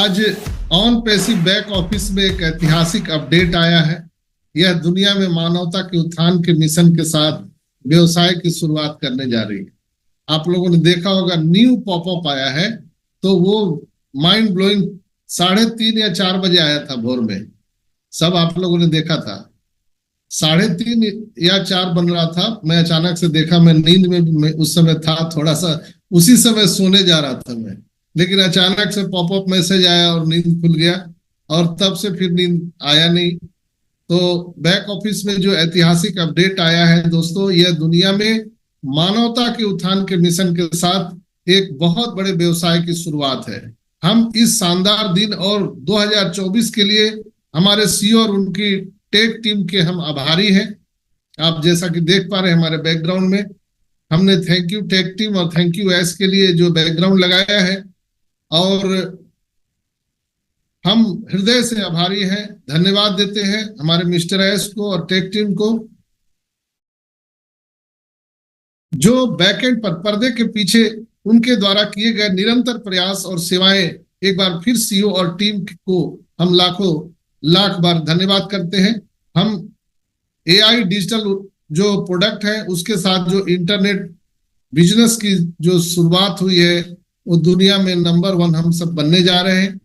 आज on passive back office में एक ऐतिहासिक अपडेट आया है। यह दुनिया में मानवता के उत्थान के मिशन के साथ व्यवसाय की शुरुआत करने जा रही है। आप लोगों ने देखा होगा न्यू पॉपअप आया है, तो वो माइंड ब्लोइंग 3:30 या 4 बजे आया था भोर में। सब आप लोगों ने देखा था। 3:30 या 4 बन रहा था, मैं अचानक से देखा, मैं नींद में उस समय था, थोड़ा सा उसी समय सोने जा रहा था मैं, लेकिन अचानक से पॉपअप मैसेज आया और नींद खुल गया और तब से फिर नींद आया नहीं। तो बैक ऑफिस में जो ऐतिहासिक अपडेट आया है दोस्तों, यह दुनिया में मानवता के उत्थान के मिशन के साथ एक बहुत बड़े व्यवसाय की शुरुआत है। हम इस शानदार दिन और 2024 के लिए हमारे सीईओ और उनकी टेक टीम के हम आभारी हैं। आप जैसा कि देख पा रहे हैं हमारे बैकग्राउंड में हमने थैंक यू टेक टीम और थैंक यू एस के लिए जो बैकग्राउंड लगाया है, और हम हृदय से आभारी हैं, धन्यवाद देते हैं हमारे मिस्टर एस को और टेक टीम को, जो बैकएंड पर पर्दे के पीछे उनके द्वारा किए गए निरंतर प्रयास और सेवाएं। एक बार फिर सीईओ और टीम को हम लाखों लाख बार धन्यवाद करते हैं। हम एआई डिजिटल जो प्रोडक्ट है उसके साथ जो इंटरनेट बिजनेस की जो शुरुआत हुई है वो दुनिया में नंबर 1 हम सब बनने जा रहे हैं,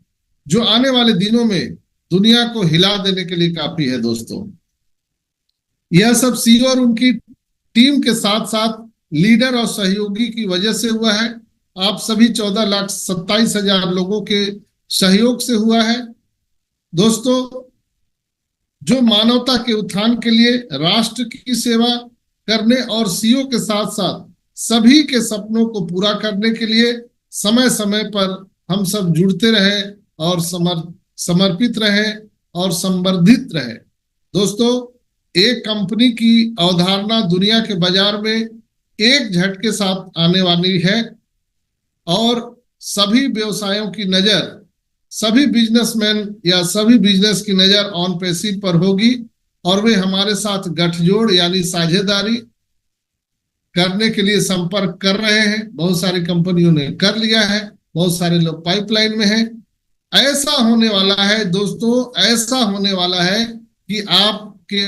जो आने वाले दिनों में दुनिया को हिला देने के लिए काफी है दोस्तों। यह सब सीईओ और उनकी टीम के साथ साथ लीडर और सहयोगी की वजह से हुआ है। आप सभी 14,27,000 लोगों के सहयोग से हुआ है दोस्तों, जो मानवता के उत्थान के लिए राष्ट्र की सेवा करने और सीईओ के साथ साथ सभी के सपनों को पूरा करने के लिए समय समय पर हम सब जुड़ते रहे और समर्पित रहे और संवर्धित रहे। दोस्तों, एक कंपनी की अवधारणा दुनिया के बाजार में एक झटके साथ आने वाली है और सभी व्यवसायों की नजर, सभी बिजनेसमैन या सभी बिजनेस की नजर ऑन पैसिव पर होगी और वे हमारे साथ गठजोड़ यानी साझेदारी करने के लिए संपर्क कर रहे हैं। बहुत सारी कंपनियों ने कर लिया है, बहुत सारे लोग पाइपलाइन में हैं। ऐसा होने वाला है दोस्तों, ऐसा होने वाला है कि आपके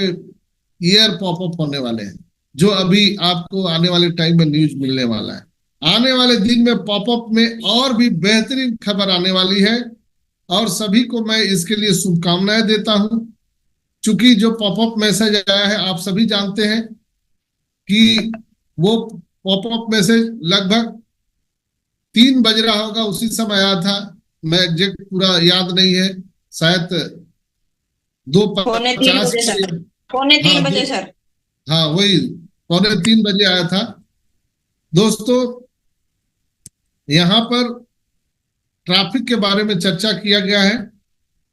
ईयर पॉपअप होने वाले हैं, जो अभी आपको आने वाले टाइम में न्यूज मिलने वाला है। आने वाले दिन में पॉपअप में और भी बेहतरीन खबर आने वाली है और सभी को मैं इसके लिए शुभकामनाएं देता हूं। चूंकि जो पॉपअप मैसेज आया है आप सभी जानते हैं कि वो पॉपअप मैसेज लगभग 3 बज रहा होगा, उसी समय आया था। मैं एग्जैक्ट पूरा याद नहीं है, शायद 2:50 पौने 3 बजे सर। हाँ, वही 2:45 बजे आया था दोस्तों। यहाँ पर ट्रैफिक के बारे में चर्चा किया गया है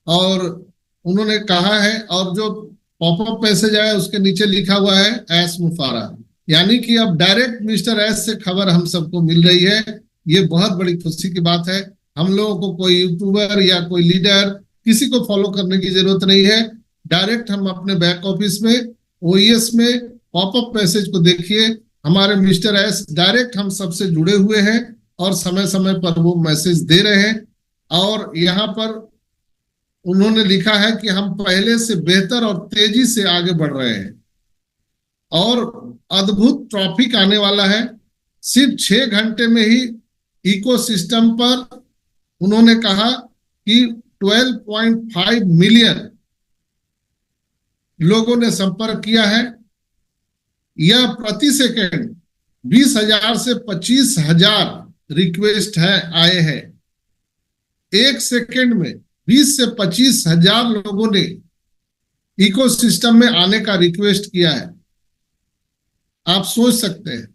और उन्होंने कहा है, और जो पॉपअप मैसेज आया उसके नीचे लिखा हुआ है एस मुफारा, यानी कि अब डायरेक्ट मिस्टर एस से खबर हम सबको मिल रही है। ये बहुत बड़ी खुशी की बात है। हम लोगों को कोई यूट्यूबर या कोई लीडर किसी को फॉलो करने की जरूरत नहीं है। डायरेक्ट हम अपने बैक ऑफिस में ओईएस में पॉपअप मैसेज को देखिए, हमारे मिस्टर एस डायरेक्ट हम सबसे जुड़े हुए हैं और समय समय पर वो मैसेज दे रहे हैं। और यहाँ पर उन्होंने लिखा है कि हम पहले से बेहतर और तेजी से आगे बढ़ रहे हैं और अद्भुत ट्रैफिक आने वाला है। सिर्फ 6 घंटे में ही इकोसिस्टम पर उन्होंने कहा कि 12.5 मिलियन लोगों ने संपर्क किया है। यह प्रति सेकंड 20,000 से 25,000 रिक्वेस्ट है आए हैं। एक सेकंड में 20 से 25,000 लोगों ने इकोसिस्टम में आने का रिक्वेस्ट किया है। आप सोच सकते हैं,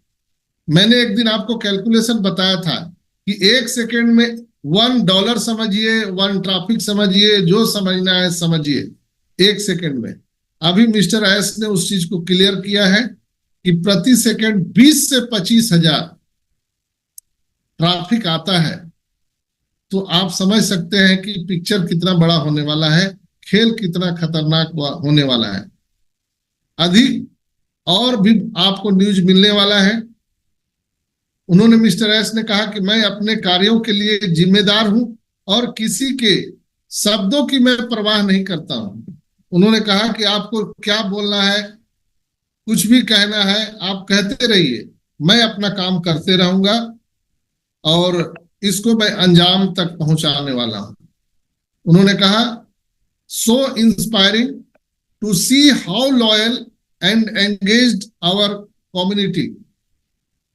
मैंने एक दिन आपको कैलकुलेशन बताया था कि एक सेकंड में $1 समझिए, 1 ट्रैफिक समझिए, जो समझना है समझिए, एक सेकंड में। अभी मिस्टर एस ने उस चीज को क्लियर किया है कि प्रति सेकंड 20 से 25,000 ट्रैफिक आता है। तो आप समझ सकते हैं कि पिक्चर कितना बड़ा होने वाला है, खेल कितना खतरनाक होने वाला है। अधिक और भी आपको न्यूज मिलने वाला है। उन्होंने मिस्टर एस ने कहा कि मैं अपने कार्यों के लिए जिम्मेदार हूं और किसी के शब्दों की मैं परवाह नहीं करता हूं। उन्होंने कहा कि आपको क्या बोलना है, कुछ भी कहना है आप कहते रहिए, मैं अपना काम करते रहूंगा और इसको मैं अंजाम तक पहुंचाने वाला हूं। उन्होंने कहा, so inspiring to see how loyal and engaged our community,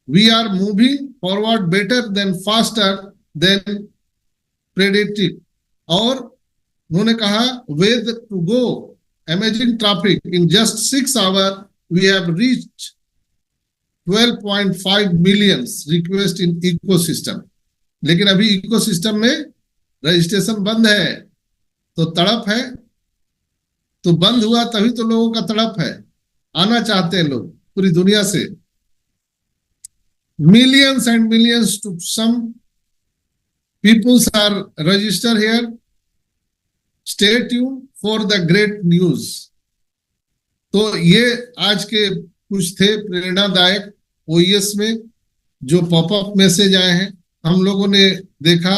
we are moving forward better than faster than predicted. और उन्होंने कहा, with to go amazing traffic in just 6 hour we have reached 12.5 million request in ecosystem. लेकिन अभी ecosystem में registration बंद है, तो तड़प है, तो बंद हुआ तभी तो लोगों का तड़प है, आना चाहते हैं लोग पूरी दुनिया से। Millions and millions to some peoples are register here, stay tune for the great news. तो ये आज के कुछ थे प्रेरणादायक ओईएस में जो पॉपअप मैसेज आए हैं। हम लोगों ने देखा,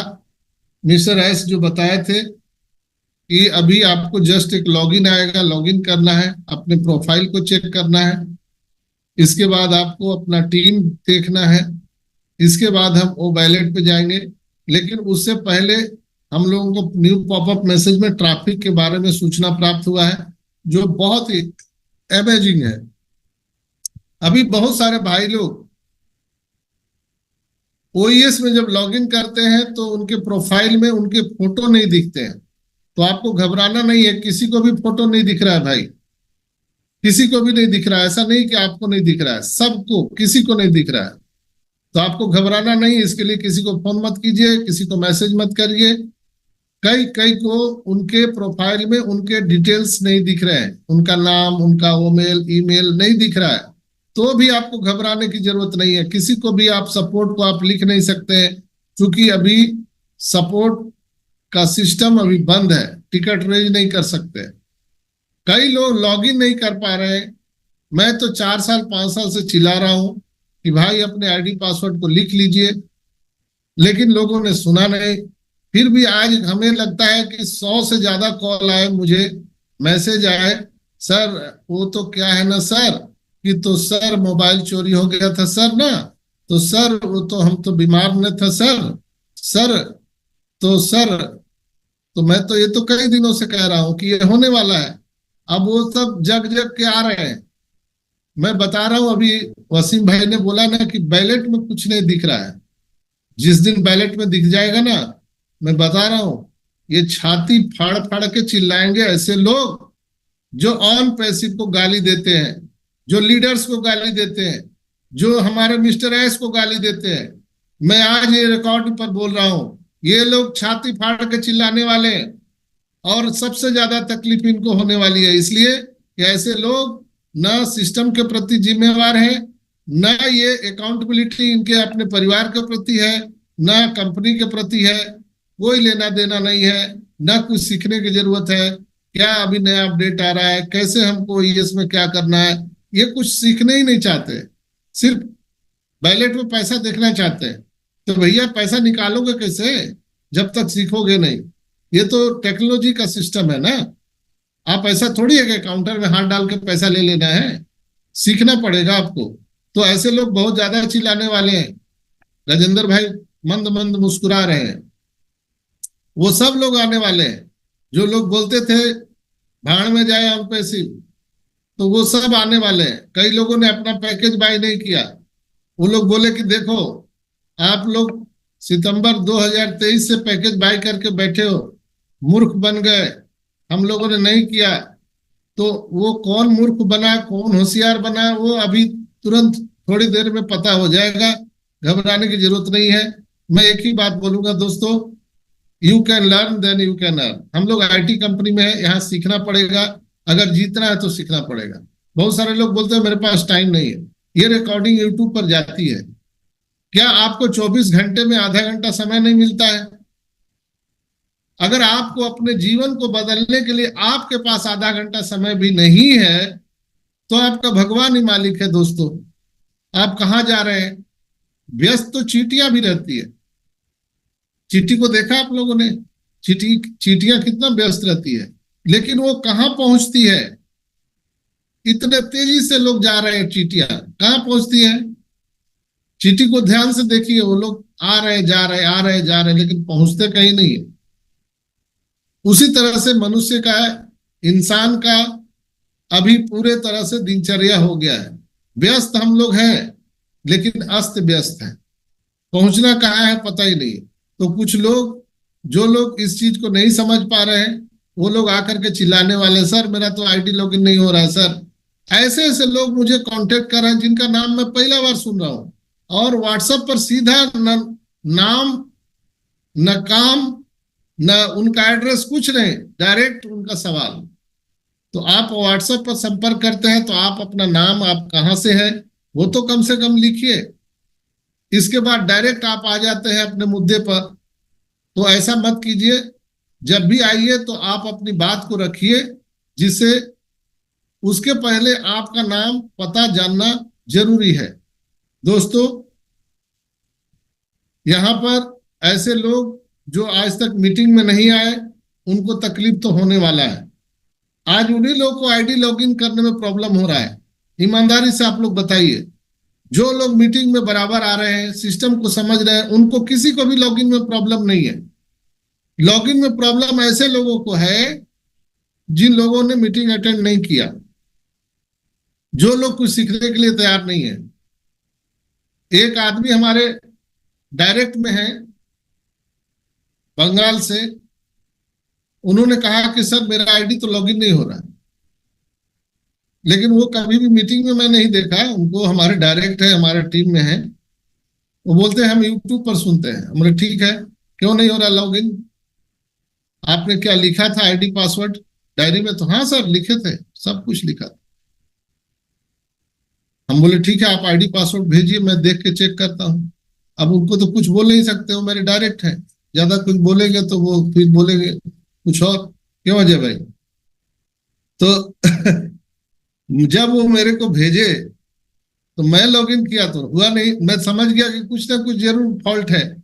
मिस्टर एस जो बताए थे कि अभी आपको जस्ट एक लॉगिन आएगा, लॉगिन करना है, अपने प्रोफाइल को चेक करना है, इसके बाद आपको अपना टीम देखना है, इसके बाद हम वो बैलेट पे जाएंगे। लेकिन उससे पहले हम लोगों को न्यू पॉपअप मैसेज में ट्रैफिक के बारे में सूचना प्राप्त हुआ है जो बहुत ही अमेजिंग है। अभी बहुत सारे भाई लोग ओईएस में जब लॉगिन करते हैं तो उनके प्रोफाइल में उनके फोटो नहीं दिखते हैं। तो आपको घबराना नहीं है, किसी को भी फोटो नहीं दिख रहा है भाई, किसी को भी नहीं दिख रहा है। ऐसा नहीं कि आपको नहीं दिख रहा है, सबको, किसी को नहीं दिख रहा है। तो आपको घबराना नहीं, इसके लिए किसी को फोन मत कीजिए, किसी को मैसेज मत करिए। कई कई को उनके प्रोफाइल में उनके डिटेल्स नहीं दिख रहे हैं, उनका नाम, उनका ईमेल नहीं दिख रहा है, तो भी आपको घबराने की जरूरत नहीं है। किसी को भी आप सपोर्ट को आप लिख नहीं सकते हैं, क्योंकि अभी सपोर्ट का सिस्टम अभी बंद है, टिकट रेज नहीं कर सकते। कई लोग लॉगिन नहीं कर पा रहे हैं। मैं तो 4 साल 5 साल से चिल्ला रहा हूं कि भाई अपने आईडी पासवर्ड को लिख लीजिए, लेकिन लोगों ने सुना नहीं। फिर भी आज हमें लगता है कि 100 से ज्यादा कॉल आए, मुझे मैसेज आए, सर वो तो क्या है ना सर, कि तो सर मोबाइल चोरी हो गया था सर ना, तो सर वो तो हम तो बीमार न था सर, सर तो सर। तो मैं तो ये तो कई दिनों से कह रहा हूं कि ये होने वाला है। अब वो सब जग जग के आ रहे हैं। मैं बता रहा हूं, अभी वसीम भाई ने बोला ना कि बैलेट में कुछ नहीं दिख रहा है। जिस दिन बैलेट में दिख जाएगा ना, मैं बता रहा हूं, ये छाती फाड़ फाड़ के चिल्लाएंगे ऐसे लोग जो ऑन पैसिव को गाली देते हैं, जो लीडर्स को गाली देते हैं, जो हमारे मिस्टर एस को गाली देते हैं। मैं आज ये रिकॉर्ड पर बोल रहा हूं, ये लोग छाती फाड़ के चिल्लाने वाले हैं और सबसे ज्यादा तकलीफ इनको होने वाली है। इसलिए कि ऐसे लोग ना सिस्टम के प्रति जिम्मेवार है, ना ये अकाउंटेबिलिटी इनके अपने परिवार के प्रति है, ना कंपनी के प्रति है, कोई लेना देना नहीं है, ना कुछ सीखने की जरूरत है। क्या अभी नया अपडेट आ रहा है, कैसे हमको इसमें क्या करना है, ये कुछ सीखने ही नहीं चाहते, सिर्फ बैलेट में पैसा देखना चाहते हैं। तो भैया पैसा निकालोगे कैसे जब तक सीखोगे नहीं? ये तो टेक्नोलॉजी का सिस्टम है ना, आप ऐसा थोड़ी है कि काउंटर में हाथ डाल के पैसा ले लेना है, सीखना पड़ेगा आपको। तो ऐसे लोग बहुत ज्यादा चिल्लाने वाले हैं। राजेंद्र भाई मंद मंद मुस्कुरा रहे हैं। वो सब लोग आने वाले हैं जो लोग बोलते थे भाड़ में जाए हम पैसे, तो वो सब आने वाले हैं। कई लोगों ने अपना पैकेज बाय नहीं किया, वो लोग बोले कि देखो आप लोग सितंबर 2023 से पैकेज बाय करके बैठे हो, मूर्ख बन गए, हम लोगों ने नहीं किया। तो वो कौन मूर्ख बना, कौन होशियार बना, वो अभी तुरंत थोड़ी देर में पता हो जाएगा। घबराने की जरूरत नहीं है। मैं एक ही बात बोलूंगा दोस्तों, you can learn then you can earn. हम लोग आईटी कंपनी में है, यहाँ सीखना पड़ेगा। अगर जीतना है तो सीखना पड़ेगा। बहुत सारे लोग बोलते हैं मेरे पास टाइम नहीं है। ये रिकॉर्डिंग यूट्यूब पर जाती है, क्या आपको 24 घंटे में आधा घंटा समय नहीं मिलता है? अगर आपको अपने जीवन को बदलने के लिए आपके पास आधा घंटा समय भी नहीं है, तो आपका भगवान ही मालिक है दोस्तों। आप कहाँ जा रहे हैं? व्यस्त तो चींटियां भी रहती है। चींटी को देखा आप लोगों ने? चीटियां कितना व्यस्त रहती है, लेकिन वो कहाँ पहुंचती है? इतने तेजी से लोग जा रहे हैं, चीटियां कहाँ पहुंचती है? चीटी को ध्यान से देखिए, वो लोग आ रहे जा रहे, आ रहे जा रहे, लेकिन पहुंचते कहीं नहीं है। उसी तरह से मनुष्य का, इंसान का अभी पूरे तरह से दिनचर्या हो गया है। व्यस्त हम लोग हैं, लेकिन अस्त व्यस्त है। पहुंचना कहाँ है पता ही नहीं। तो कुछ लोग, जो लोग इस चीज को नहीं समझ पा रहे हैं, वो लोग आकर के चिल्लाने वाले, सर मेरा तो आईडी लॉगिन नहीं हो रहा है सर। ऐसे ऐसे लोग मुझे कांटेक्ट कर रहे हैं जिनका नाम मैं पहला बार सुन रहा हूँ, और व्हाट्सएप पर सीधा न नाम, न काम, न उनका एड्रेस, कुछ नहीं, डायरेक्ट उनका सवाल। तो आप व्हाट्सएप पर संपर्क करते हैं तो आप अपना नाम, आप कहाँ से हैं, वो तो कम से कम लिखिए। इसके बाद डायरेक्ट आप आ जाते हैं अपने मुद्दे पर। तो ऐसा मत कीजिए। जब भी आइए तो आप अपनी बात को रखिए, जिससे उसके पहले आपका नाम पता जानना जरूरी है। दोस्तों, यहाँ पर ऐसे लोग जो आज तक मीटिंग में नहीं आए, उनको तकलीफ तो होने वाला है। आज उन्हीं लोगों को आईडी लॉगिन करने में प्रॉब्लम हो रहा है। ईमानदारी से आप लोग बताइए, जो लोग मीटिंग में बराबर आ रहे हैं, सिस्टम को समझ रहे हैं, उनको किसी को भी लॉगिन में प्रॉब्लम नहीं है। लॉगिन में प्रॉब्लम ऐसे लोगों को है जिन लोगों ने मीटिंग अटेंड नहीं किया, जो लोग कुछ सीखने के लिए तैयार नहीं है। एक आदमी हमारे डायरेक्ट में है, बंगाल से। उन्होंने कहा कि सर मेरा आईडी तो लॉगिन नहीं हो रहा है, लेकिन वो कभी भी मीटिंग में मैं नहीं देखा उनको। हमारे डायरेक्ट है, हमारे टीम में है। वो बोलते हैं हम यूट्यूब पर सुनते हैं। हमने ठीक है, क्यों नहीं हो रहा लॉगिन? आपने क्या लिखा था आईडी पासवर्ड डायरी में? तो हाँ सर लिखे थे, सब कुछ लिखा था। हम बोले ठीक है, आप आईडी पासवर्ड भेजिए, मैं देख के चेक करता हूँ। अब उनको तो कुछ बोल नहीं सकते, वो मेरे डायरेक्ट है। ज्यादा कुछ बोलेंगे तो वो फिर बोलेंगे कुछ और। क्यों अजय भाई? तो जब वो मेरे को भेजे तो मैं लॉगिन किया तो हुआ नहीं। मैं समझ गया कि कुछ ना कुछ जरूर फॉल्ट है,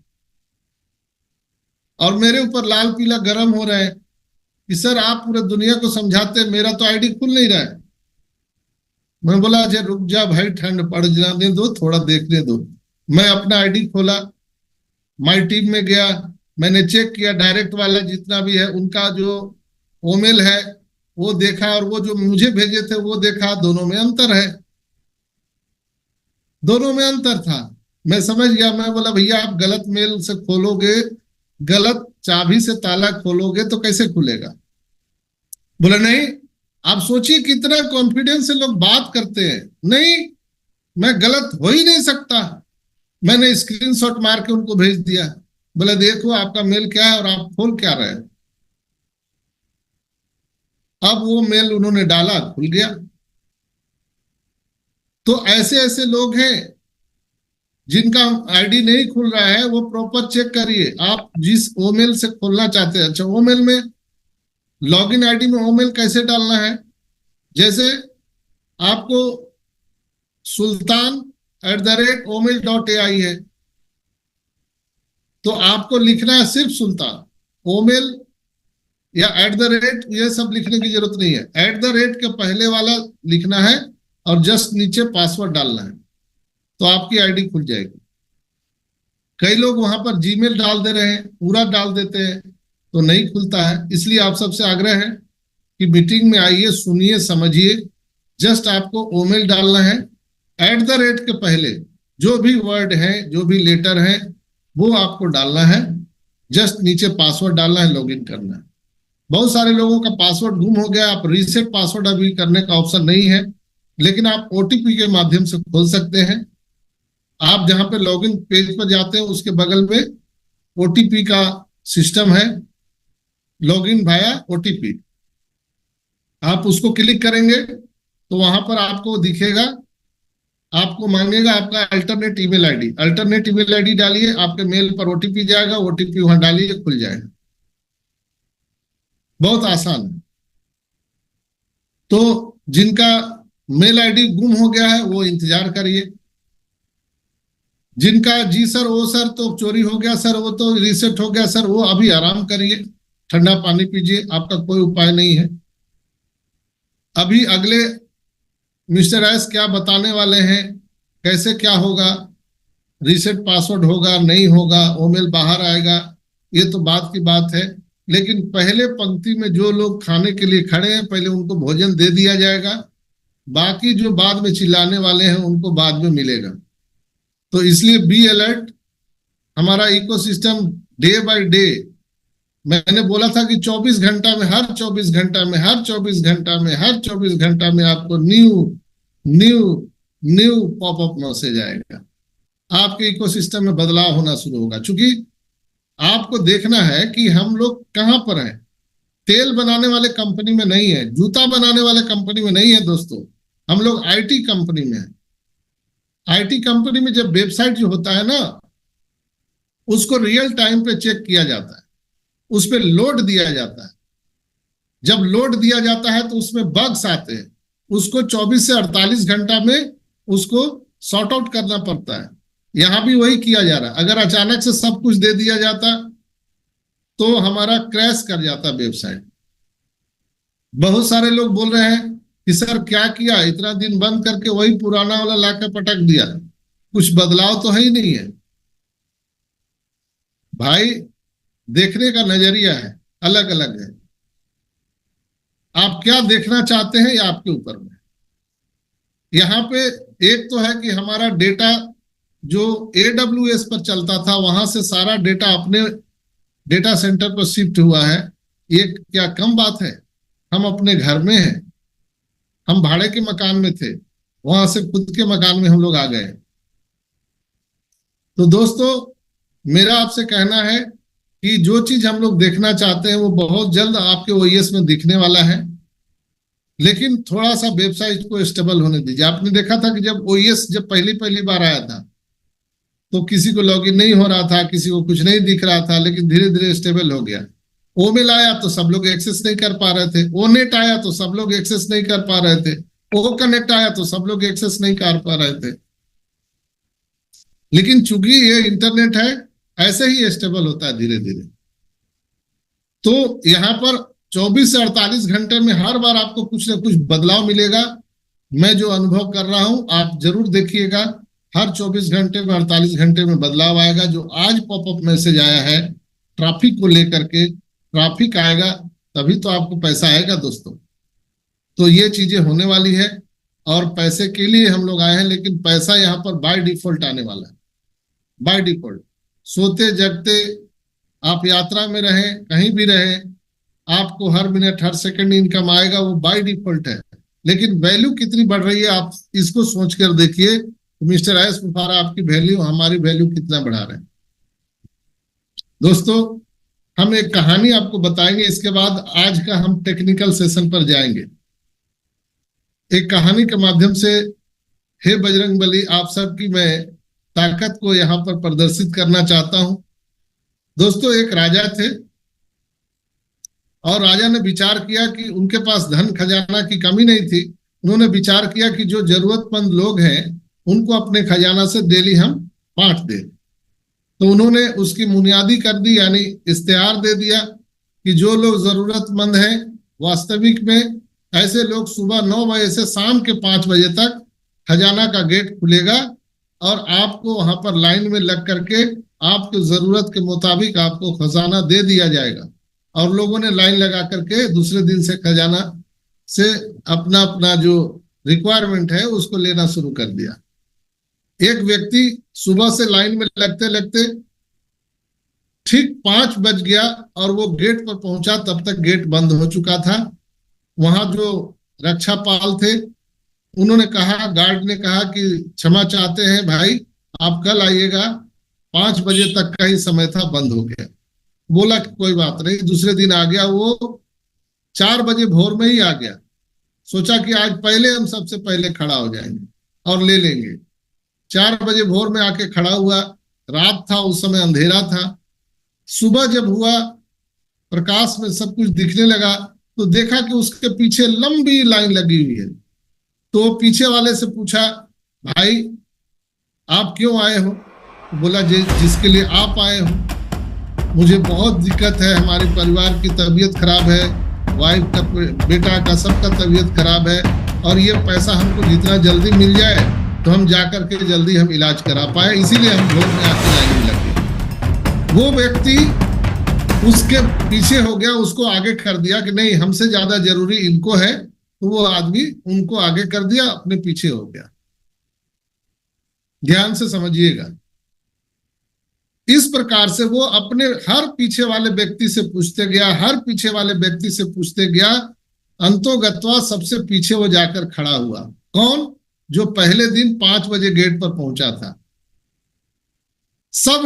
और मेरे ऊपर लाल पीला गरम हो रहे हैं कि सर आप पूरे दुनिया को समझाते हैं, मेरा तो आईडी खुल नहीं रहा है। मैं बोला अजय रुक जा भाई, ठंड पड़ जाने दो, थोड़ा देखने दो। मैं अपना आईडी खोला, माई टीम में गया, मैंने चेक किया, डायरेक्ट वाला जितना भी है उनका जो ओमेल है वो देखा, और वो जो मुझे भेजे थे वो देखा। दोनों में अंतर है, दोनों में अंतर था। मैं समझ गया। मैं बोला भैया आप गलत मेल से खोलोगे, गलत चाबी से ताला खोलोगे तो कैसे खुलेगा? बोला नहीं। आप सोचिए कितना कॉन्फिडेंस से लोग बात करते हैं। नहीं, मैं गलत हो ही नहीं सकता। मैंने स्क्रीनशॉट मार के उनको भेज दिया। बोले देखो आपका मेल क्या है और आप खोल क्या रहे हैं। अब वो मेल उन्होंने डाला, खुल गया। तो ऐसे ऐसे लोग हैं जिनका आईडी नहीं खुल रहा है, वो प्रॉपर चेक करिए। आप जिस ओमेल से खोलना चाहते हैं, अच्छा ओमेल में, लॉगिन आईडी में ओमेल कैसे डालना है? जैसे आपको sultan@omail.ai है, तो आपको लिखना है सिर्फ सुल्तान। ओमेल या @ ये सब लिखने की जरूरत नहीं है। @ के पहले वाला लिखना है और जस्ट नीचे पासवर्ड डालना है, तो आपकी आईडी खुल जाएगी। कई लोग वहां पर जीमेल डाल दे रहे हैं, पूरा डाल देते हैं, तो नहीं खुलता है। इसलिए आप सबसे आग्रह है कि मीटिंग में आइए, सुनिए, समझिए। जस्ट आपको ओमेल डालना है, @ के पहले जो भी वर्ड है, जो भी लेटर है, वो आपको डालना है। जस्ट नीचे पासवर्ड डालना है, लॉगिन करना है। बहुत सारे लोगों का पासवर्ड गुम हो गया। आप रीसेट पासवर्ड अभी करने का ऑप्शन नहीं है, लेकिन आप ओटीपी के माध्यम से खोल सकते हैं। आप जहां पे लॉगिन पेज पर जाते हैं उसके बगल में ओटीपी का सिस्टम है, लॉगिन वाया ओटीपी। आप उसको क्लिक करेंगे तो वहां पर आपको दिखेगा, आपको मांगेगा आपका alternate email ID. Alternate email ID डालिए, आपके मेल पर ओटीपी जाएगा, ओटीपी वहां डालिए, खुल जाएगा। बहुत आसान है। तो जिनका मेल आईडी गुम हो गया है वो इंतजार करिए। जिनका जी सर, वो सर तो चोरी हो गया सर, वो तो रीसेट हो गया सर, वो अभी आराम करिए। ठंडा पानी पीजिए, आपका कोई उपाय नहीं है। अभी अगले मिस्टर एस क्या बताने वाले हैं, कैसे क्या होगा, रीसेट पासवर्ड होगा नहीं होगा, ओमेल बाहर आएगा, ये तो बात की बात है। लेकिन पहले पंक्ति में जो लोग खाने के लिए खड़े हैं पहले उनको भोजन दे दिया जाएगा, बाकी जो बाद में चिल्लाने वाले हैं उनको बाद में मिलेगा। तो इसलिए बी अलर्ट। हमारा इकोसिस्टम डे बाय डे, मैंने बोला था कि 24 घंटा में, हर 24 घंटा में, हर 24 घंटा में, हर 24 घंटा में आपको new new new popup message आएगा। आपके इकोसिस्टम में बदलाव होना शुरू होगा। क्योंकि आपको देखना है कि हम लोग कहां पर हैं। तेल बनाने वाले कंपनी में नहीं है, जूता बनाने वाले कंपनी में नहीं है दोस्तों, हम लोग आईटी कंपनी में है। आईटी कंपनी में जब वेबसाइट जो होता है ना, उसको रियल टाइम पे चेक किया जाता है, उस पर लोड दिया जाता है। जब लोड दिया जाता है तो उसमें बग्स आते हैं, उसको 24 से 48 घंटा में उसको सॉर्ट आउट करना पड़ता है। यहां भी वही किया जा रहा है। अगर अचानक से सब कुछ दे दिया जाता तो हमारा क्रैश कर जाता वेबसाइट। बहुत सारे लोग बोल रहे हैं कि सर क्या किया, इतना दिन बंद करके वही पुराना वाला लाकर पटक दिया, कुछ बदलाव तो है ही नहीं है। भाई देखने का नजरिया है, अलग अलग है। आप क्या देखना चाहते हैं ये आपके ऊपर में। यहाँ पे एक तो है कि हमारा डेटा जो AWS पर चलता था वहां से सारा डेटा अपने डेटा सेंटर पर शिफ्ट हुआ है। ये क्या कम बात है? हम अपने घर में हैं, हम भाड़े के मकान में थे, वहां से खुद के मकान में हम लोग आ गए। तो दोस्तों मेरा आपसे कहना है कि जो चीज हम लोग देखना चाहते हैं वो बहुत जल्द आपके OES में दिखने वाला है। लेकिन थोड़ा सा वेबसाइट को स्टेबल होने दीजिए। आपने देखा था कि जब OES जब पहली बार आया था तो किसी को लॉगिन नहीं हो रहा था, किसी को कुछ नहीं दिख रहा था, लेकिन धीरे धीरे स्टेबल हो गया। ओमेल आया तो सब लोग एक्सेस नहीं कर पा रहे थे, ओनेट आया तो सब लोग एक्सेस नहीं कर पा रहे थे, ओ कनेक्ट आया तो सब लोग एक्सेस नहीं कर पा रहे थे। लेकिन चूंकि ये इंटरनेट है, ऐसे ही स्टेबल होता है धीरे धीरे। तो यहाँ पर 24 से 48 घंटे में हर बार आपको कुछ ना कुछ बदलाव मिलेगा। मैं जो अनुभव कर रहा हूं आप जरूर देखिएगा। हर 24 घंटे में 48 घंटे में बदलाव आएगा। जो आज पॉपअप मैसेज आया है ट्रैफिक को लेकर के, ट्रैफिक आएगा तभी तो आपको पैसा आएगा दोस्तों। तो ये चीजें होने वाली है और पैसे के लिए हम लोग आए हैं, लेकिन पैसा यहाँ पर बाय डिफॉल्ट आने वाला है। बाय डिफॉल्ट सोते जगते आप यात्रा में रहें, कहीं भी रहें, आपको हर मिनट हर सेकंड इनकम आएगा, वो बाय डिफॉल्ट है। लेकिन वैल्यू कितनी बढ़ रही है आप इसको सोच कर देखिए। मिस्टर एस मुफारा आपकी वैल्यू, हमारी वैल्यू कितना बढ़ा रहे हैं दोस्तों। हम एक कहानी आपको बताएंगे, इसके बाद आज का हम टेक्निकल सेशन पर जाएंगे। एक कहानी के माध्यम से हे बजरंगबली आप सबकी मैं ताकत को यहाँ पर प्रदर्शित करना चाहता हूं। दोस्तों एक राजा थे और राजा ने विचार किया कि उनके पास धन खजाना की कमी नहीं थी। उन्होंने विचार किया कि जो जरूरतमंद लोग हैं उनको अपने खजाना से डेली हम बांट दें। तो उन्होंने उसकी बुनियादी कर दी, यानी इश्तेहार दे दिया कि जो लोग जरूरतमंद हैं वास्तविक में ऐसे लोग सुबह 9 बजे से शाम के 5 बजे तक खजाना का गेट खुलेगा और आपको वहां पर लाइन में लग करके आपकी जरूरत के मुताबिक आपको खजाना दे दिया जाएगा। और लोगों ने लाइन लगा करके दूसरे दिन से खजाना से अपना अपना जो रिक्वायरमेंट है उसको लेना शुरू कर दिया। एक व्यक्ति सुबह से लाइन में लगते लगते ठीक 5 बज गया और वो गेट पर पहुंचा, तब तक गेट बंद हो चुका था। वहां जो रक्षापाल थे उन्होंने कहा, गार्ड ने कहा कि क्षमा चाहते हैं भाई, आप कल आइएगा, 5 बजे तक का ही समय था, बंद हो गया। बोला कि कोई बात नहीं। दूसरे दिन आ गया, वो 4 बजे भोर में ही आ गया। सोचा कि आज पहले हम सबसे पहले खड़ा हो जाएंगे और ले लेंगे। 4 बजे भोर में आके खड़ा हुआ। रात था उस समय, अंधेरा था। सुबह जब हुआ, प्रकाश में सब कुछ दिखने लगा तो देखा कि उसके पीछे लंबी लाइन लगी हुई है। तो पीछे वाले से पूछा, भाई आप क्यों आए हो? बोला जिसके लिए आप आए हो। मुझे बहुत दिक्कत है, हमारे परिवार की तबीयत खराब है, वाइफ का, बेटा का, सबका तबीयत खराब है, और ये पैसा हमको जितना जल्दी मिल जाए तो हम जाकर के जल्दी हम इलाज करा पाए, इसीलिए हम भोर में आके लाइन में लगे। वो व्यक्ति उसके पीछे हो गया, उसको आगे कर दिया कि नहीं हमसे ज्यादा जरूरी इनको है, तो वो आदमी उनको आगे कर दिया, अपने पीछे हो गया। ध्यान से समझिएगा। इस प्रकार से वो अपने हर पीछे वाले व्यक्ति से पूछते गया, हर पीछे वाले व्यक्ति से पूछते गया, अंतोगत्वा सबसे पीछे वो जाकर खड़ा हुआ। कौन? जो पहले दिन 5 बजे गेट पर पहुंचा था। सब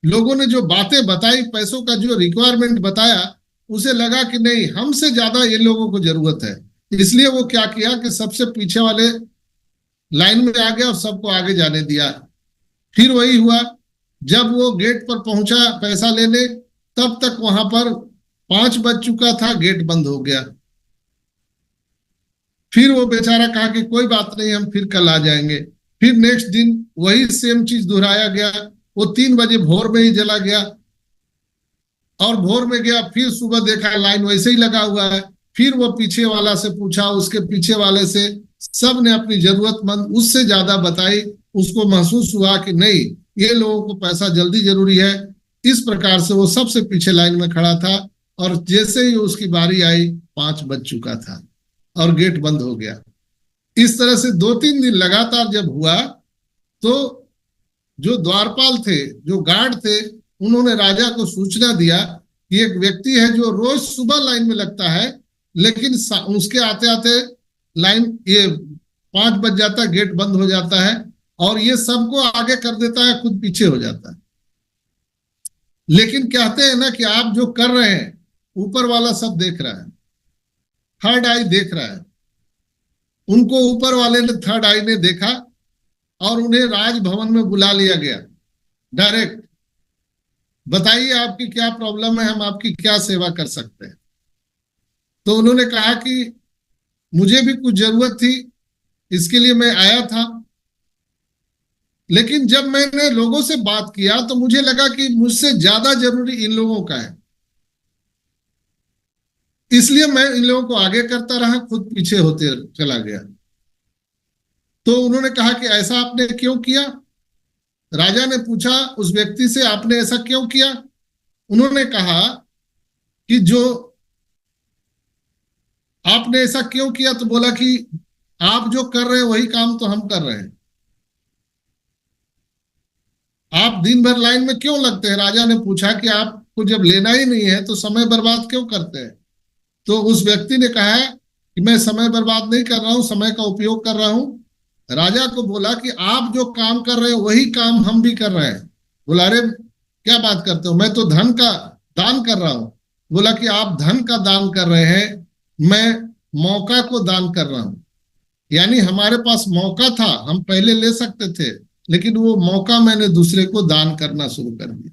लोगों ने जो बातें बताई, पैसों का जो रिक्वायरमेंट बताया, उसे लगा कि नहीं हमसे ज्यादा ये लोगों को जरूरत है, इसलिए वो क्या किया कि सबसे पीछे वाले लाइन में आ गया और सबको आगे जाने दिया। फिर वही हुआ, जब वो गेट पर पहुंचा पैसा लेने, तब तक वहां पर 5 बज चुका था, गेट बंद हो गया। फिर वो बेचारा कहा कि कोई बात नहीं, हम फिर कल आ जाएंगे। फिर नेक्स्ट दिन वही सेम चीज दोहराया गया। वो 3 बजे भोर में ही चला गया, और भोर में गया, फिर सुबह देखा लाइन वैसे ही लगा हुआ है। फिर वो पीछे वाला से पूछा, उसके पीछे वाले से, सब ने अपनी जरूरतमंद उससे ज्यादा बताई। उसको महसूस हुआ कि नहीं ये लोगों को पैसा जल्दी जरूरी है। इस प्रकार से वो सबसे पीछे लाइन में खड़ा था, और जैसे ही उसकी बारी आई 5 बज चुका था और गेट बंद हो गया। इस तरह से 2-3 दिन लगातार जब हुआ, तो जो द्वारपाल थे, जो गार्ड थे, उन्होंने राजा को सूचना दिया कि एक व्यक्ति है जो रोज सुबह लाइन में लगता है, लेकिन उसके आते आते लाइन ये 5 बज जाता है, गेट बंद हो जाता है, और ये सबको आगे कर देता है, खुद पीछे हो जाता है। लेकिन कहते हैं ना कि आप जो कर रहे हैं ऊपर वाला सब देख रहा है, थर्ड आई देख रहा है। उनको ऊपर वाले ने, थर्ड आई ने देखा, और उन्हें राजभवन में बुला लिया गया डायरेक्ट। बताइए आपकी क्या प्रॉब्लम है, हम आपकी क्या सेवा कर सकते हैं। तो उन्होंने कहा कि मुझे भी कुछ जरूरत थी, इसके लिए मैं आया था, लेकिन जब मैंने लोगों से बात किया तो मुझे लगा कि मुझसे ज्यादा जरूरी इन लोगों का है, इसलिए मैं इन लोगों को आगे करता रहा, खुद पीछे होते चला गया। तो उन्होंने कहा कि ऐसा आपने क्यों किया? राजा ने पूछा उस व्यक्ति से, आपने ऐसा क्यों किया? उन्होंने कहा कि जो आपने ऐसा क्यों किया, तो बोला कि आप जो कर रहे हैं वही काम तो हम कर रहे हैं, आप दिन भर लाइन में क्यों लगते हैं? राजा ने पूछा कि आपको जब लेना ही नहीं है तो समय बर्बाद क्यों करते हैं? तो उस व्यक्ति ने कहा कि मैं समय बर्बाद नहीं कर रहा हूं, समय का उपयोग कर रहा हूं। राजा को बोला कि आप जो काम कर रहे हो वही काम हम भी कर रहे हैं। बोला अरे क्या बात करते हो, मैं तो धन का दान कर रहा हूं। बोला कि आप धन का दान कर रहे हैं, मैं मौका को दान कर रहा हूं। यानी हमारे पास मौका था, हम पहले ले सकते थे, लेकिन वो मौका मैंने दूसरे को दान करना शुरू कर दिया,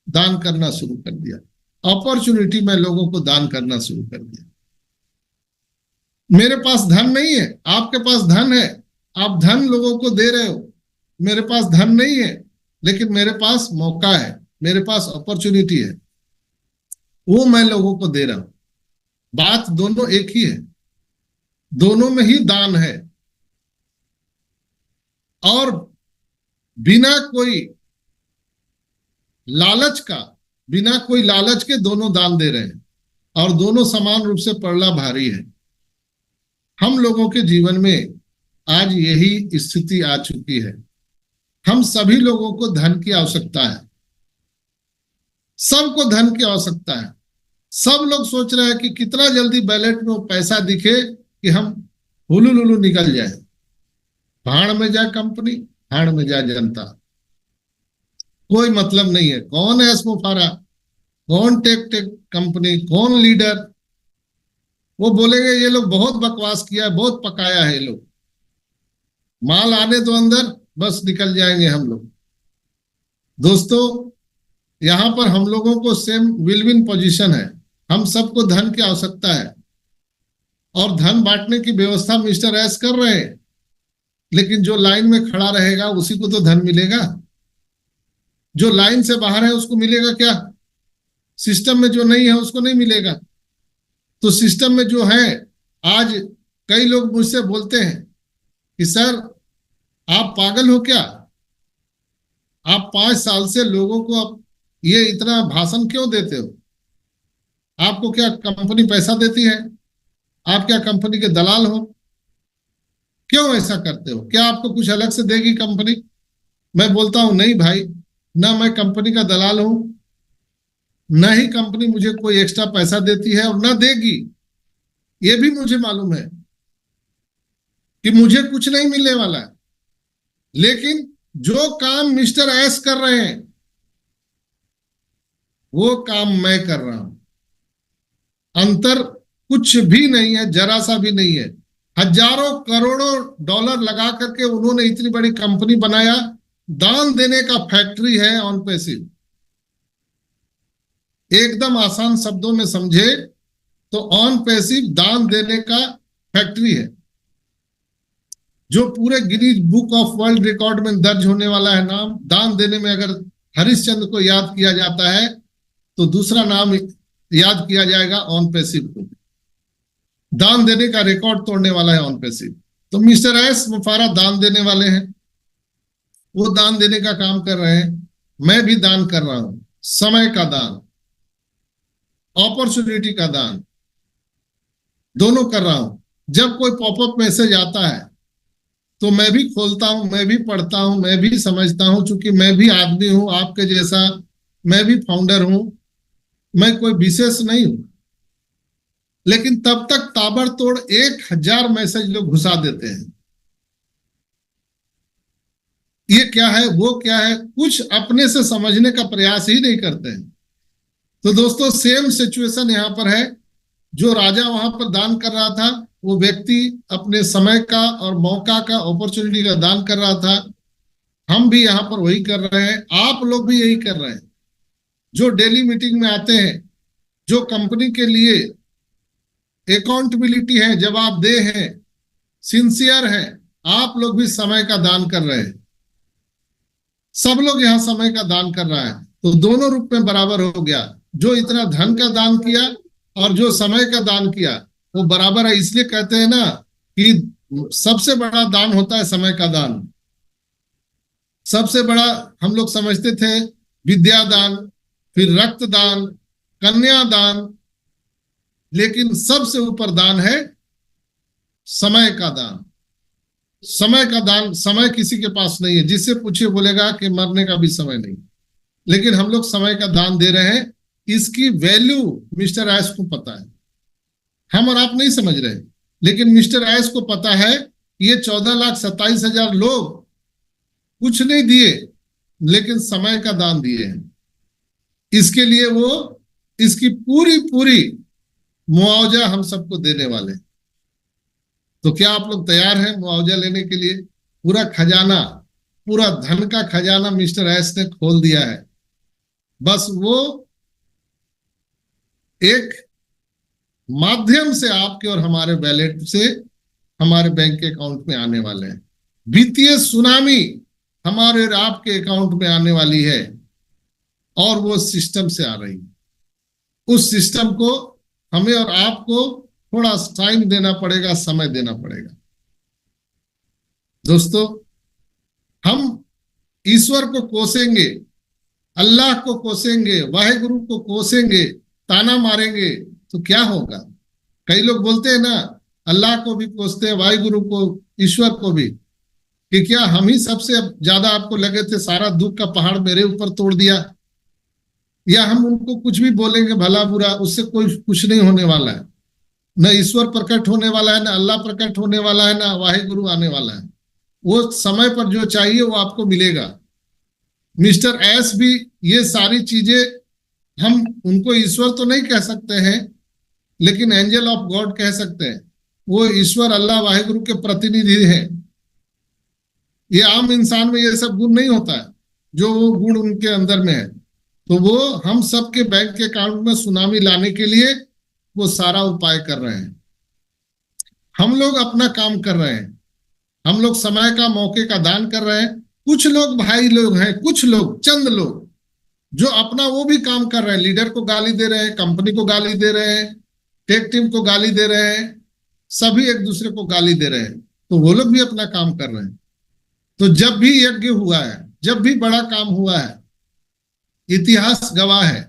दान करना शुरू कर दिया। अपॉर्चुनिटी मैं लोगों को दान करना शुरू कर दिया। मेरे पास धन नहीं है, आपके पास धन है, आप धन लोगों को दे रहे हो। मेरे पास धन नहीं है, लेकिन मेरे पास मौका है, मेरे पास अपॉर्चुनिटी है, वो मैं लोगों को दे रहा हूं। बात दोनों एक ही है, दोनों में ही दान है, और बिना कोई लालच का, बिना कोई लालच के दोनों दान दे रहे हैं, और दोनों समान रूप से पड़ना भारी है। हम लोगों के जीवन में आज यही स्थिति आ चुकी है। हम सभी लोगों को धन की आवश्यकता है, सबको धन की आवश्यकता है। सब लोग सोच रहे हैं कि कितना जल्दी बैलेट में पैसा दिखे कि हम हुलुलुलु निकल जाए। भाड़ में जाए कंपनी, भाड़ में जाए जनता, कोई मतलब नहीं है। कौन है एस्मोफारा, कौन टेक कंपनी, कौन लीडर, वो बोलेंगे ये लोग बहुत बकवास किया है, बहुत पकाया है, ये लोग माल आने तो अंदर, बस निकल जाएंगे हम लोग। दोस्तों यहां पर हम लोगों को सेम विल विन पोजीशन है। हम सबको धन की आवश्यकता है, और धन बांटने की व्यवस्था मिस्टर एस कर रहे हैं, लेकिन जो लाइन में खड़ा रहेगा उसी को तो धन मिलेगा। जो लाइन से बाहर है उसको मिलेगा क्या? सिस्टम में जो नहीं है उसको नहीं मिलेगा। तो सिस्टम में जो है, आज कई लोग मुझसे बोलते हैं कि सर आप पागल हो क्या? आप 5 साल से लोगों को अब ये इतना भाषण क्यों देते हो? आपको क्या कंपनी पैसा देती है? आप क्या कंपनी के दलाल हो? क्यों ऐसा करते हो? क्या आपको कुछ अलग से देगी कंपनी? मैं बोलता हूं नहीं भाई, ना मैं कंपनी का दलाल हूं, ना ही कंपनी मुझे कोई एक्स्ट्रा पैसा देती है और ना देगी। ये भी मुझे मालूम है कि मुझे कुछ नहीं मिलने वाला है। लेकिन जो काम मिस्टर एस कर रहे हैं वो काम मैं कर रहा हूं। अंतर कुछ भी नहीं है, जरा सा भी नहीं है। हजारों करोड़ों डॉलर लगा करके उन्होंने इतनी बड़ी कंपनी बनाया। दान देने का फैक्ट्री है ऑन पैसिव। एकदम आसान शब्दों में समझे तो ऑन पैसिव दान देने का फैक्ट्री है, जो पूरे Guinness book of world record में दर्ज होने वाला है नाम। दान देने में अगर हरिश्चंद्र को याद किया जाता है तो दूसरा नाम याद किया जाएगा ऑन पैसिव को। दान देने का रिकॉर्ड तोड़ने वाला है ऑन पैसिव। तो मिस्टर एस मुफारा दान देने वाले हैं, वो दान देने का काम कर रहे हैं। मैं भी दान कर रहा हूं, समय का दान, अपॉर्चुनिटी का दान, दोनों कर रहा हूं। जब कोई पॉपअप मैसेज आता है तो मैं भी खोलता हूं, मैं भी पढ़ता हूं, मैं भी समझता हूं, क्योंकि मैं भी आदमी हूं आपके जैसा, मैं भी फाउंडर हूं, मैं कोई विशेष नहीं हूं। लेकिन तब तक ताबड़तोड़ 1000 मैसेज लोग घुसा देते हैं। ये क्या है, वो क्या है, कुछ अपने से समझने का प्रयास ही नहीं करते हैं। तो दोस्तों सेम सिचुएशन यहां पर है। जो राजा वहां पर दान कर रहा था, वो व्यक्ति अपने समय का और मौका का, अपॉर्चुनिटी का दान कर रहा था। हम भी यहाँ पर वही कर रहे हैं, आप लोग भी यही कर रहे हैं। जो डेली मीटिंग में आते हैं, जो कंपनी के लिए अकाउंटेबिलिटी है, जवाबदेह है, सिंसियर है, आप लोग भी समय का दान कर रहे हैं। सब लोग यहाँ समय का दान कर रहा है, तो दोनों रूप में बराबर हो गया। जो इतना धन का दान किया और जो समय का दान किया वो बराबर है। इसलिए कहते हैं ना कि सबसे बड़ा दान होता है समय का दान। सबसे बड़ा हम लोग समझते थे विद्या दान, फिर रक्त दान, कन्या दान, लेकिन सबसे ऊपर दान है समय का दान। समय का दान, समय किसी के पास नहीं है। जिससे पूछिए बोलेगा कि मरने का भी समय नहीं। लेकिन हम लोग समय का दान दे रहे हैं। इसकी वैल्यू मिस्टर एस को पता है, हम और आप नहीं समझ रहे, लेकिन मिस्टर एस को पता है। ये 14,27,000 लोग कुछ नहीं दिए, लेकिन समय का दान दिए हैं। इसके लिए वो इसकी पूरी पूरी मुआवजा हम सबको देने वाले। तो क्या आप लोग तैयार हैं मुआवजा लेने के लिए? पूरा खजाना, पूरा धन का खजाना मिस्टर एस ने खोल दिया है। बस वो एक माध्यम से आपके और हमारे वैलेट से हमारे बैंक के अकाउंट में आने वाले हैं। वित्तीय सुनामी हमारे और आपके अकाउंट में आने वाली है, और वो सिस्टम से आ रही है। उस सिस्टम को हमें और आपको थोड़ा टाइम देना पड़ेगा, समय देना पड़ेगा। दोस्तों, हम ईश्वर को कोसेंगे, अल्लाह को कोसेंगे, वाहेगुरु को कोसेंगे, ताना मारेंगे तो क्या होगा? कई लोग बोलते हैं ना, अल्लाह को भी कोसते हैं, वाहेगुरु को, ईश्वर को भी, कि क्या हम ही सबसे ज्यादा आपको लगे थे, सारा दुख का पहाड़ मेरे ऊपर तोड़ दिया। या हम उनको कुछ भी बोलेंगे भला बुरा, उससे कोई कुछ नहीं होने वाला है। न ईश्वर प्रकट होने वाला है, न अल्लाह प्रकट होने वाला है, न वाहेगुरु आने वाला है। वो समय पर जो चाहिए वो आपको मिलेगा। मिस्टर एस भी ये सारी चीजें, हम उनको ईश्वर तो नहीं कह सकते हैं, लेकिन एंजल ऑफ गॉड कह सकते हैं। वो ईश्वर, अल्लाह, वाहेगुरु के प्रतिनिधि हैं। ये आम इंसान में ये सब गुण नहीं होता है, जो वो गुण उनके अंदर में है। तो वो हम सबके बैंक के अकाउंट में सुनामी लाने के लिए वो सारा उपाय कर रहे हैं। हम लोग अपना काम कर रहे हैं, हम लोग समय का, मौके का दान कर रहे हैं। कुछ लोग भाई लोग हैं, कुछ लोग, चंद लोग जो अपना वो भी काम कर रहे हैं, लीडर को गाली दे रहे हैं, कंपनी को गाली दे रहे हैं, टेक टीम को गाली दे रहे हैं, सभी एक दूसरे को गाली दे रहे हैं, तो वो लोग भी अपना काम कर रहे हैं। तो जब भी यज्ञ हुआ है, जब भी बड़ा काम हुआ है, इतिहास गवाह है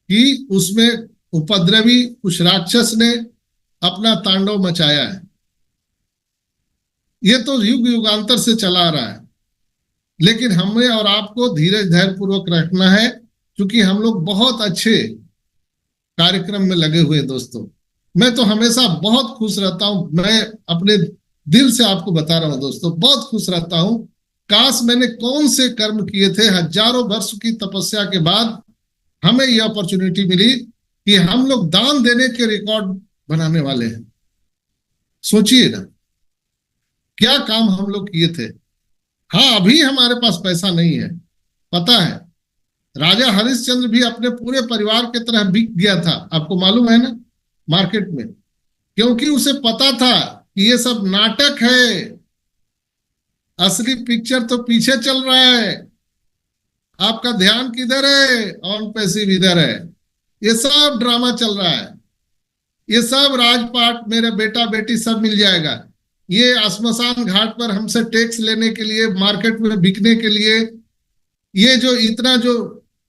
कि उसमें उपद्रवी कुछ राक्षस ने अपना तांडव मचाया है। ये तो युग युगांतर से चला आ रहा है, लेकिन हमें और आपको धीरज धैर्य पूर्वक रखना है, क्योंकि हम लोग बहुत अच्छे कार्यक्रम में लगे हुए दोस्तों। मैं तो हमेशा बहुत खुश रहता हूं, मैं अपने दिल से आपको बता रहा हूं दोस्तों, बहुत खुश रहता हूं। काश मैंने कौन से कर्म किए थे, हजारों वर्ष की तपस्या के बाद हमें यह अपॉर्चुनिटी मिली कि हम लोग दान देने के रिकॉर्ड बनाने वाले हैं। सोचिए ना क्या काम हम लोग किए थे। हाँ, अभी हमारे पास पैसा नहीं है, पता है। राजा हरिश्चंद्र भी अपने पूरे परिवार के तरह बिक गया था, आपको मालूम है ना, मार्केट में, क्योंकि उसे पता था कि ये सब नाटक है, असली पिक्चर तो पीछे चल रहा है। आपका ध्यान किधर है, ऑन पैसिव इधर है। ये सब ड्रामा चल रहा है, ये सब राजपाट, मेरे बेटा बेटी सब मिल जाएगा। ये श्मशान घाट पर हमसे टैक्स लेने के लिए, मार्केट में बिकने के लिए, ये जो इतना जो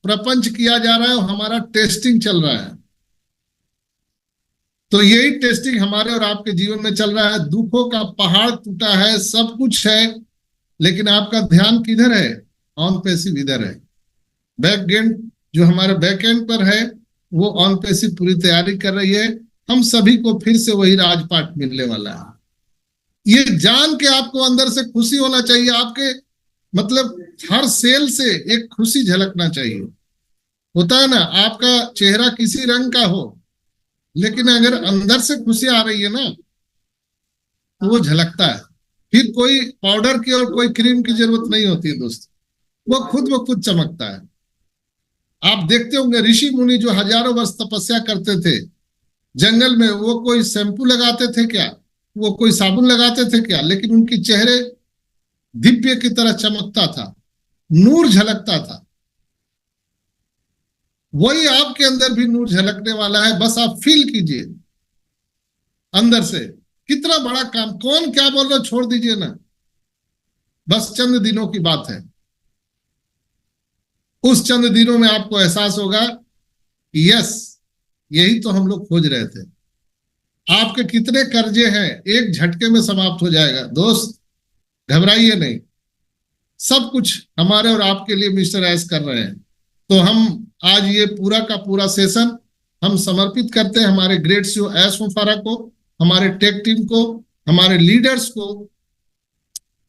प्रपंच किया जा रहा है, हमारा टेस्टिंग चल रहा है। तो यही टेस्टिंग हमारे और आपके जीवन में चल रहा है। दुखों का पहाड़ टूटा है, सब कुछ है, लेकिन आपका ध्यान किधर है, ऑन पैसिव इधर है। बैकएंड जो हमारे बैकएंड पर है, वो ऑन पैसिव पूरी तैयारी कर रही है। हम सभी को फिर से वही राजपाट मिलने वाला है। ये जान के आपको अंदर से खुशी होना चाहिए, आपके मतलब हर सेल से एक खुशी झलकना चाहिए। होता है ना, आपका चेहरा किसी रंग का हो, लेकिन अगर अंदर से खुशी आ रही है ना, तो वो झलकता है। फिर कोई पाउडर की और कोई क्रीम की जरूरत नहीं होती है दोस्तों, वो खुद चमकता है। आप देखते होंगे ऋषि मुनि जो हजारों वर्ष तपस्या करते थे जंगल में, वो कोई शैम्पू लगाते थे क्या, वो कोई साबुन लगाते थे क्या, लेकिन उनके चेहरे दिव्य की तरह चमकता था, नूर झलकता था। वही आपके अंदर भी नूर झलकने वाला है, बस आप फील कीजिए अंदर से। कितना बड़ा काम, कौन क्या बोल रहा छोड़ दीजिए ना, बस चंद दिनों की बात है। उस चंद दिनों में आपको एहसास होगा कि यस, यही तो हम लोग खोज रहे थे। आपके कितने कर्जे हैं, एक झटके में समाप्त हो जाएगा दोस्त, घबराइए नहीं। सब कुछ हमारे और आपके लिए मिस्टर एस कर रहे हैं। तो हम आज ये पूरा का पूरा सेशन हम समर्पित करते हैं हमारे ग्रेट सीईओ एस मुफारा को, हमारे टेक टीम को, हमारे लीडर्स को,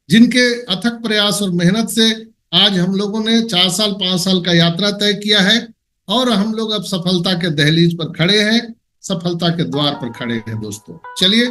जिनके अथक प्रयास और मेहनत से आज हम लोगों ने 4 साल 5 साल का यात्रा तय किया है, और हम लोग अब सफलता के दहलीज पर खड़े हैं, सफलता के द्वार पर खड़े हैं दोस्तों। चलिए